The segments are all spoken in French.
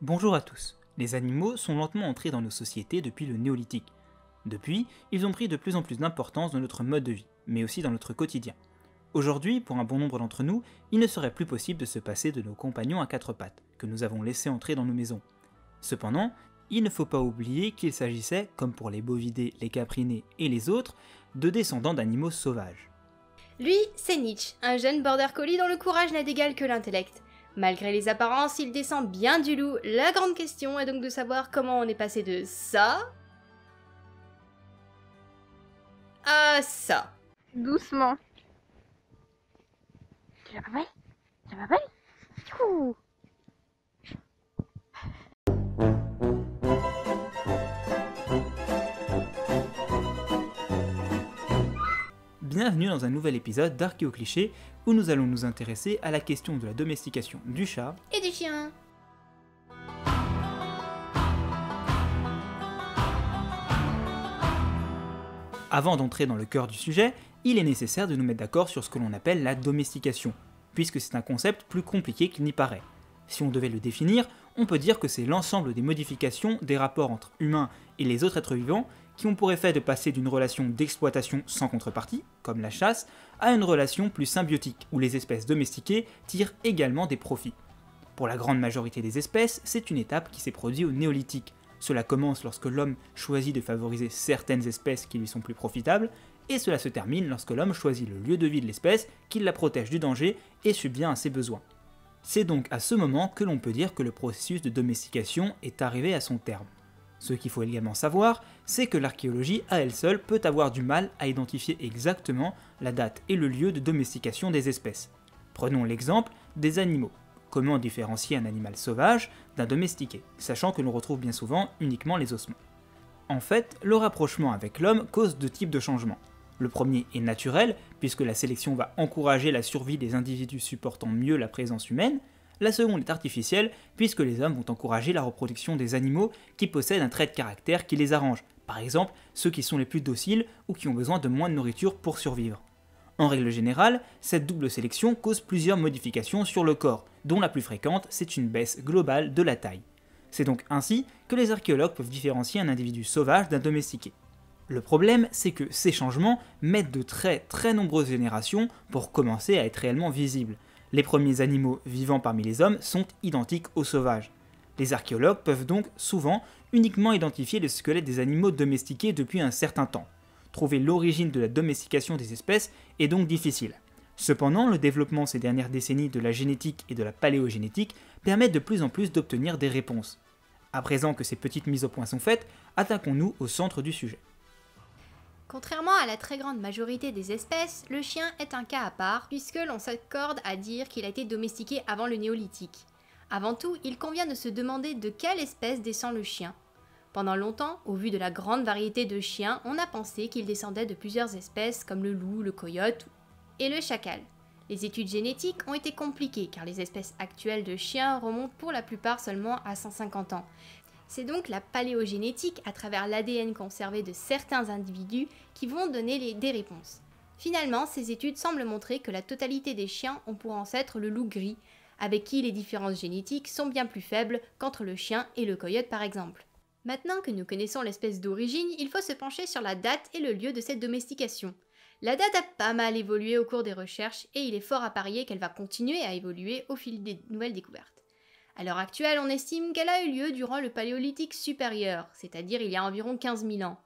Bonjour à tous. Les animaux sont lentement entrés dans nos sociétés depuis le néolithique. Depuis, ils ont pris de plus en plus d'importance dans notre mode de vie, mais aussi dans notre quotidien. Aujourd'hui, pour un bon nombre d'entre nous, il ne serait plus possible de se passer de nos compagnons à quatre pattes, que nous avons laissés entrer dans nos maisons. Cependant, il ne faut pas oublier qu'il s'agissait, comme pour les bovidés, les caprinés et les autres, de descendants d'animaux sauvages. Lui, c'est Nietzsche, un jeune border collie dont le courage n'a d'égal que l'intellect. Malgré les apparences, il descend bien du loup. La grande question est donc de savoir comment on est passé de ça à ça. Doucement. Tu l'as pas pris? Tu l'as pas pris? Tchou. Bienvenue dans un nouvel épisode d'Archéo Cliché où nous allons nous intéresser à la question de la domestication du chat Et du chien. Avant d'entrer dans le cœur du sujet, il est nécessaire de nous mettre d'accord sur ce que l'on appelle la domestication, puisque c'est un concept plus compliqué qu'il n'y paraît. Si on devait le définir, on peut dire que c'est l'ensemble des modifications des rapports entre humains et les autres êtres vivants qui ont pour effet de passer d'une relation d'exploitation sans contrepartie, comme la chasse, à une relation plus symbiotique, où les espèces domestiquées tirent également des profits. Pour la grande majorité des espèces, c'est une étape qui s'est produite au néolithique. Cela commence lorsque l'homme choisit de favoriser certaines espèces qui lui sont plus profitables, et cela se termine lorsque l'homme choisit le lieu de vie de l'espèce qui la protège du danger et subvient à ses besoins. C'est donc à ce moment que l'on peut dire que le processus de domestication est arrivé à son terme. Ce qu'il faut également savoir, c'est que l'archéologie à elle seule peut avoir du mal à identifier exactement la date et le lieu de domestication des espèces. Prenons l'exemple des animaux. Comment différencier un animal sauvage d'un domestiqué, sachant que l'on retrouve bien souvent uniquement les ossements. En fait, le rapprochement avec l'homme cause deux types de changements. Le premier est naturel, puisque la sélection va encourager la survie des individus supportant mieux la présence humaine. La seconde est artificielle, puisque les hommes vont encourager la reproduction des animaux qui possèdent un trait de caractère qui les arrange, par exemple ceux qui sont les plus dociles ou qui ont besoin de moins de nourriture pour survivre. En règle générale, cette double sélection cause plusieurs modifications sur le corps, dont la plus fréquente, c'est une baisse globale de la taille. C'est donc ainsi que les archéologues peuvent différencier un individu sauvage d'un domestiqué. Le problème, c'est que ces changements mettent de très nombreuses générations pour commencer à être réellement visibles. Les premiers animaux vivant parmi les hommes sont identiques aux sauvages. Les archéologues peuvent donc souvent uniquement identifier le squelette des animaux domestiqués depuis un certain temps. Trouver l'origine de la domestication des espèces est donc difficile. Cependant, le développement ces dernières décennies de la génétique et de la paléogénétique permet de plus en plus d'obtenir des réponses. À présent que ces petites mises au point sont faites, attaquons-nous au centre du sujet. Contrairement à la très grande majorité des espèces, le chien est un cas à part puisque l'on s'accorde à dire qu'il a été domestiqué avant le néolithique. Avant tout, il convient de se demander de quelle espèce descend le chien. Pendant longtemps, au vu de la grande variété de chiens, on a pensé qu'il descendait de plusieurs espèces comme le loup, le coyote et le chacal. Les études génétiques ont été compliquées car les espèces actuelles de chiens remontent pour la plupart seulement à 150 ans. C'est donc la paléogénétique, à travers l'ADN conservé de certains individus, qui vont donner des réponses. Finalement, ces études semblent montrer que la totalité des chiens ont pour ancêtre le loup gris, avec qui les différences génétiques sont bien plus faibles qu'entre le chien et le coyote par exemple. Maintenant que nous connaissons l'espèce d'origine, il faut se pencher sur la date et le lieu de cette domestication. La date a pas mal évolué au cours des recherches et il est fort à parier qu'elle va continuer à évoluer au fil des nouvelles découvertes. À l'heure actuelle, on estime qu'elle a eu lieu durant le Paléolithique supérieur, c'est-à-dire il y a environ 15 000 ans.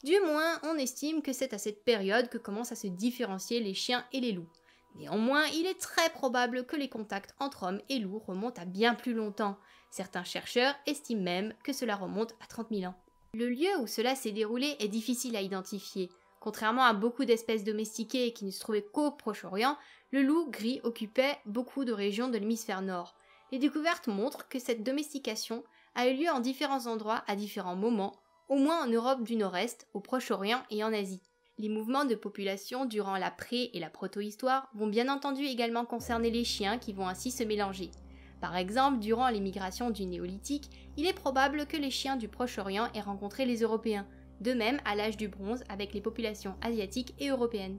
Du moins, on estime que c'est à cette période que commencent à se différencier les chiens et les loups. Néanmoins, il est très probable que les contacts entre hommes et loups remontent à bien plus longtemps. Certains chercheurs estiment même que cela remonte à 30 000 ans. Le lieu où cela s'est déroulé est difficile à identifier. Contrairement à beaucoup d'espèces domestiquées qui ne se trouvaient qu'au Proche-Orient, le loup gris occupait beaucoup de régions de l'hémisphère nord. Les découvertes montrent que cette domestication a eu lieu en différents endroits à différents moments, au moins en Europe du Nord-Est, au Proche-Orient et en Asie. Les mouvements de population durant la pré- et la protohistoire vont bien entendu également concerner les chiens qui vont ainsi se mélanger. Par exemple, durant les migrations du néolithique, il est probable que les chiens du Proche-Orient aient rencontré les Européens, de même à l'âge du bronze avec les populations asiatiques et européennes.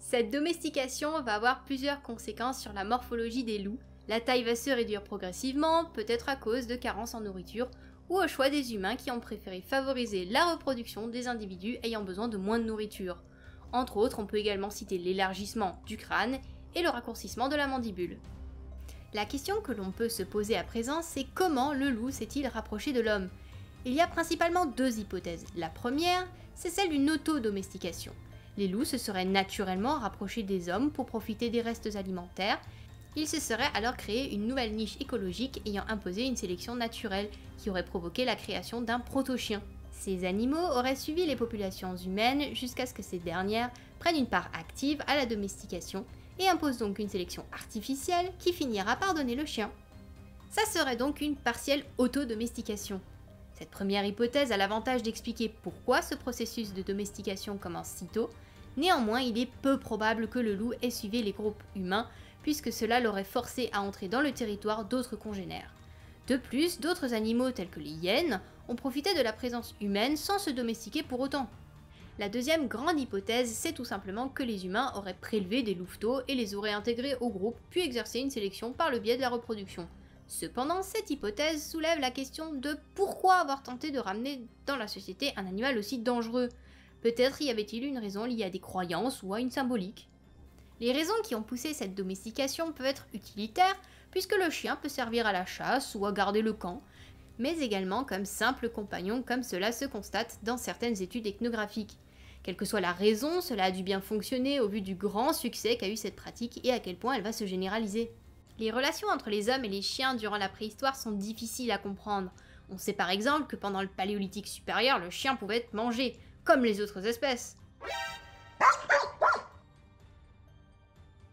Cette domestication va avoir plusieurs conséquences sur la morphologie des loups, La taille va se réduire progressivement, peut-être à cause de carences en nourriture ou au choix des humains qui ont préféré favoriser la reproduction des individus ayant besoin de moins de nourriture. Entre autres, on peut également citer l'élargissement du crâne et le raccourcissement de la mandibule. La question que l'on peut se poser à présent, c'est comment le loup s'est-il rapproché de l'homme? Il y a principalement deux hypothèses. La première, c'est celle d'une auto-domestication. Les loups se seraient naturellement rapprochés des hommes pour profiter des restes alimentaires. Ils se seraient alors créé une nouvelle niche écologique ayant imposé une sélection naturelle qui aurait provoqué la création d'un proto-chien. Ces animaux auraient suivi les populations humaines jusqu'à ce que ces dernières prennent une part active à la domestication et imposent donc une sélection artificielle qui finira par donner le chien. Ça serait donc une partielle auto-domestication. Cette première hypothèse a l'avantage d'expliquer pourquoi ce processus de domestication commence si tôt. Néanmoins, il est peu probable que le loup ait suivi les groupes humains puisque cela l'aurait forcé à entrer dans le territoire d'autres congénères. De plus, d'autres animaux tels que les hyènes ont profité de la présence humaine sans se domestiquer pour autant. La deuxième grande hypothèse, c'est tout simplement que les humains auraient prélevé des louveteaux et les auraient intégrés au groupe, puis exercé une sélection par le biais de la reproduction. Cependant, cette hypothèse soulève la question de pourquoi avoir tenté de ramener dans la société un animal aussi dangereux. Peut-être y avait-il une raison liée à des croyances ou à une symbolique. Les raisons qui ont poussé cette domestication peuvent être utilitaires, puisque le chien peut servir à la chasse ou à garder le camp, mais également comme simple compagnon comme cela se constate dans certaines études ethnographiques. Quelle que soit la raison, cela a dû bien fonctionner au vu du grand succès qu'a eu cette pratique et à quel point elle va se généraliser. Les relations entre les hommes et les chiens durant la préhistoire sont difficiles à comprendre. On sait par exemple que pendant le Paléolithique supérieur, le chien pouvait être mangé, comme les autres espèces.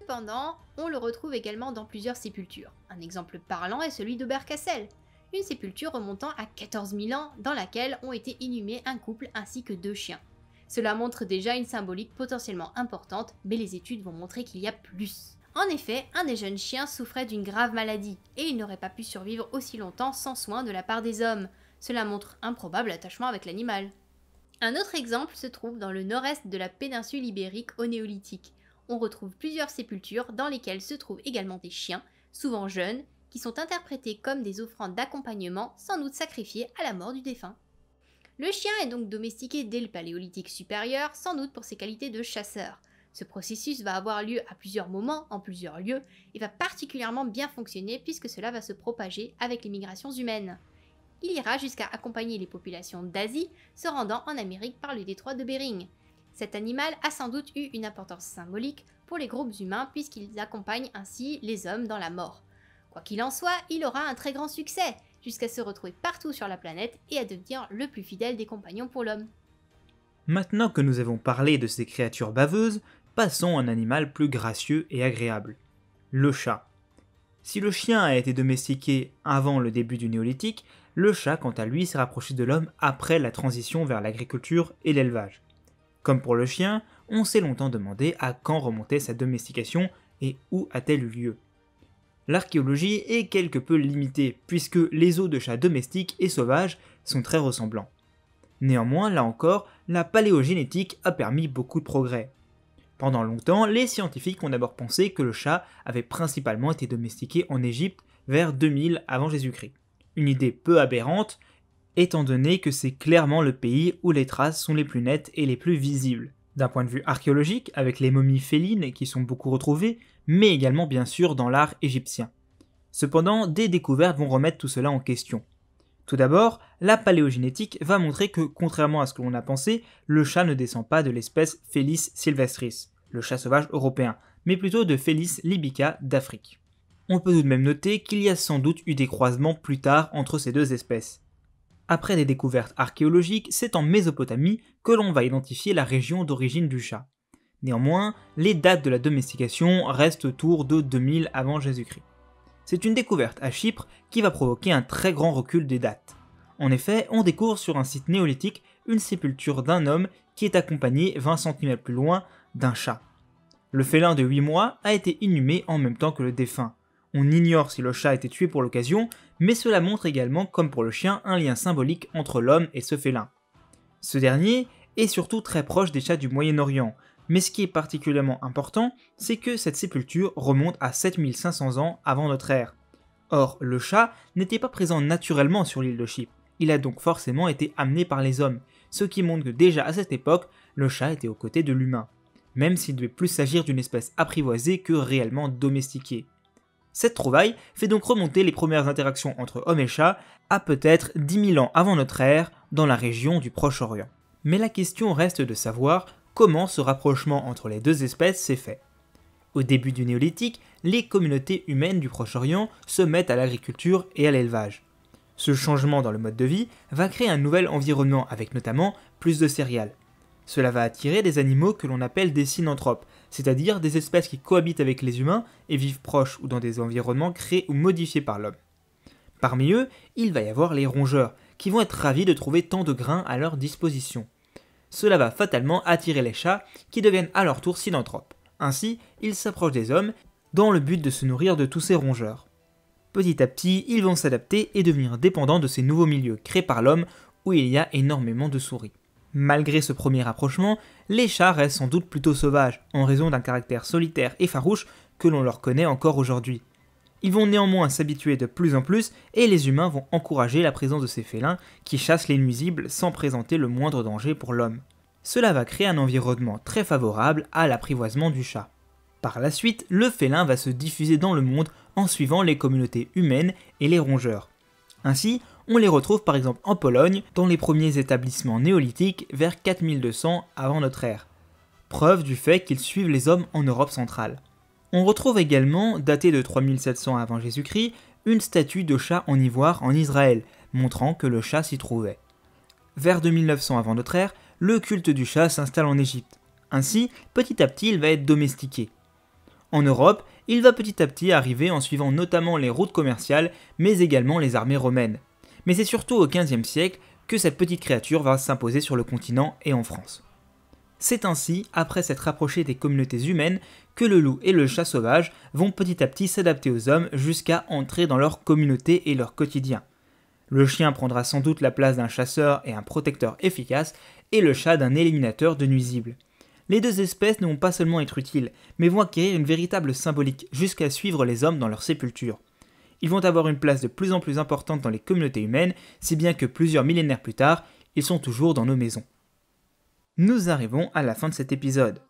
Cependant, on le retrouve également dans plusieurs sépultures. Un exemple parlant est celui d'Oberkassel, une sépulture remontant à 14 000 ans dans laquelle ont été inhumés un couple ainsi que 2 chiens. Cela montre déjà une symbolique potentiellement importante, mais les études vont montrer qu'il y a plus. En effet, un des jeunes chiens souffrait d'une grave maladie, et il n'aurait pas pu survivre aussi longtemps sans soin de la part des hommes. Cela montre un probable attachement avec l'animal. Un autre exemple se trouve dans le nord-est de la péninsule ibérique au néolithique. On retrouve plusieurs sépultures dans lesquelles se trouvent également des chiens, souvent jeunes, qui sont interprétés comme des offrandes d'accompagnement, sans doute sacrifiées à la mort du défunt. Le chien est donc domestiqué dès le Paléolithique supérieur, sans doute pour ses qualités de chasseur. Ce processus va avoir lieu à plusieurs moments, en plusieurs lieux, et va particulièrement bien fonctionner puisque cela va se propager avec les migrations humaines. Il ira jusqu'à accompagner les populations d'Asie, se rendant en Amérique par le détroit de Bering. Cet animal a sans doute eu une importance symbolique pour les groupes humains puisqu'ils accompagnent ainsi les hommes dans la mort. Quoi qu'il en soit, il aura un très grand succès, jusqu'à se retrouver partout sur la planète et à devenir le plus fidèle des compagnons pour l'homme. Maintenant que nous avons parlé de ces créatures baveuses, passons à un animal plus gracieux et agréable, le chat. Si le chien a été domestiqué avant le début du néolithique, le chat quant à lui s'est rapproché de l'homme après la transition vers l'agriculture et l'élevage. Comme pour le chien, on s'est longtemps demandé à quand remontait sa domestication et où a-t-elle eu lieu. L'archéologie est quelque peu limitée puisque les os de chats domestiques et sauvages sont très ressemblants. Néanmoins, là encore, la paléogénétique a permis beaucoup de progrès. Pendant longtemps, les scientifiques ont d'abord pensé que le chat avait principalement été domestiqué en Égypte vers 2000 avant Jésus-Christ. Une idée peu aberrante, étant donné que c'est clairement le pays où les traces sont les plus nettes et les plus visibles. D'un point de vue archéologique, avec les momies félines qui sont beaucoup retrouvées, mais également bien sûr dans l'art égyptien. Cependant, des découvertes vont remettre tout cela en question. Tout d'abord, la paléogénétique va montrer que, contrairement à ce que l'on a pensé, le chat ne descend pas de l'espèce Felis sylvestris, le chat sauvage européen, mais plutôt de Felis libica d'Afrique. On peut tout de même noter qu'il y a sans doute eu des croisements plus tard entre ces deux espèces. Après des découvertes archéologiques, c'est en Mésopotamie que l'on va identifier la région d'origine du chat. Néanmoins, les dates de la domestication restent autour de 2000 avant Jésus-Christ. C'est une découverte à Chypre qui va provoquer un très grand recul des dates. En effet, on découvre sur un site néolithique une sépulture d'un homme qui est accompagné 20 cm plus loin d'un chat. Le félin de 8 mois a été inhumé en même temps que le défunt. On ignore si le chat a été tué pour l'occasion, mais cela montre également, comme pour le chien, un lien symbolique entre l'homme et ce félin. Ce dernier est surtout très proche des chats du Moyen-Orient, Mais ce qui est particulièrement important, c'est que cette sépulture remonte à 7500 ans avant notre ère. Or, le chat n'était pas présent naturellement sur l'île de Chypre, il a donc forcément été amené par les hommes, ce qui montre que déjà à cette époque, le chat était aux côtés de l'humain, même s'il devait plus s'agir d'une espèce apprivoisée que réellement domestiquée. Cette trouvaille fait donc remonter les premières interactions entre hommes et chats à peut-être 10 000 ans avant notre ère dans la région du Proche-Orient. Mais la question reste de savoir comment ce rapprochement entre les deux espèces s'est fait. Au début du néolithique, les communautés humaines du Proche-Orient se mettent à l'agriculture et à l'élevage. Ce changement dans le mode de vie va créer un nouvel environnement avec notamment plus de céréales. Cela va attirer des animaux que l'on appelle des synanthropes, c'est-à-dire des espèces qui cohabitent avec les humains et vivent proches ou dans des environnements créés ou modifiés par l'homme. Parmi eux, il va y avoir les rongeurs, qui vont être ravis de trouver tant de grains à leur disposition. Cela va fatalement attirer les chats, qui deviennent à leur tour synanthropes. Ainsi, ils s'approchent des hommes, dans le but de se nourrir de tous ces rongeurs. Petit à petit, ils vont s'adapter et devenir dépendants de ces nouveaux milieux créés par l'homme, où il y a énormément de souris. Malgré ce premier rapprochement, les chats restent sans doute plutôt sauvages, en raison d'un caractère solitaire et farouche que l'on leur connaît encore aujourd'hui. Ils vont néanmoins s'habituer de plus en plus et les humains vont encourager la présence de ces félins qui chassent les nuisibles sans présenter le moindre danger pour l'homme. Cela va créer un environnement très favorable à l'apprivoisement du chat. Par la suite, le félin va se diffuser dans le monde en suivant les communautés humaines et les rongeurs. Ainsi, on les retrouve par exemple en Pologne, dans les premiers établissements néolithiques vers 4200 avant notre ère. Preuve du fait qu'ils suivent les hommes en Europe centrale. On retrouve également, daté de 3700 avant Jésus-Christ, une statue de chat en ivoire en Israël, montrant que le chat s'y trouvait. Vers 2900 avant notre ère, le culte du chat s'installe en Égypte. Ainsi, petit à petit, il va être domestiqué. En Europe, il va petit à petit arriver en suivant notamment les routes commerciales, mais également les armées romaines. Mais c'est surtout au XVe siècle que cette petite créature va s'imposer sur le continent et en France. C'est ainsi, après s'être rapproché des communautés humaines, que le loup et le chat sauvage vont petit à petit s'adapter aux hommes jusqu'à entrer dans leur communauté et leur quotidien. Le chien prendra sans doute la place d'un chasseur et un protecteur efficace, et le chat d'un éliminateur de nuisibles. Les deux espèces ne vont pas seulement être utiles, mais vont acquérir une véritable symbolique jusqu'à suivre les hommes dans leur sépulture. Ils vont avoir une place de plus en plus importante dans les communautés humaines, si bien que plusieurs millénaires plus tard, ils sont toujours dans nos maisons. Nous arrivons à la fin de cet épisode.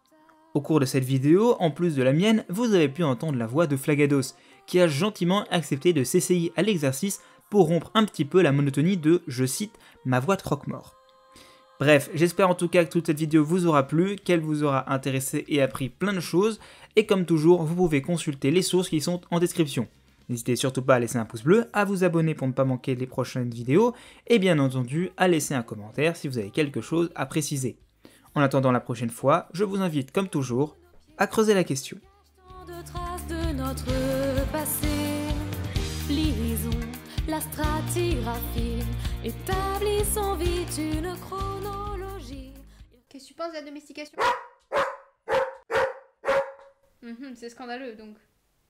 Au cours de cette vidéo, en plus de la mienne, vous avez pu entendre la voix de Flagados, qui a gentiment accepté de s'essayer à l'exercice pour rompre un petit peu la monotonie de, je cite, ma voix de croque-mort. Bref, j'espère en tout cas que toute cette vidéo vous aura plu, qu'elle vous aura intéressé et appris plein de choses, et comme toujours, vous pouvez consulter les sources qui sont en description. N'hésitez surtout pas à laisser un pouce bleu, à vous abonner pour ne pas manquer les prochaines vidéos, et bien entendu à laisser un commentaire si vous avez quelque chose à préciser. En attendant la prochaine fois, je vous invite comme toujours à creuser la question. De traces de notre passé, lisons la stratigraphie, établissons vite une chronologie. Qu'est-ce que tu penses de la domestication? C'est scandaleux donc.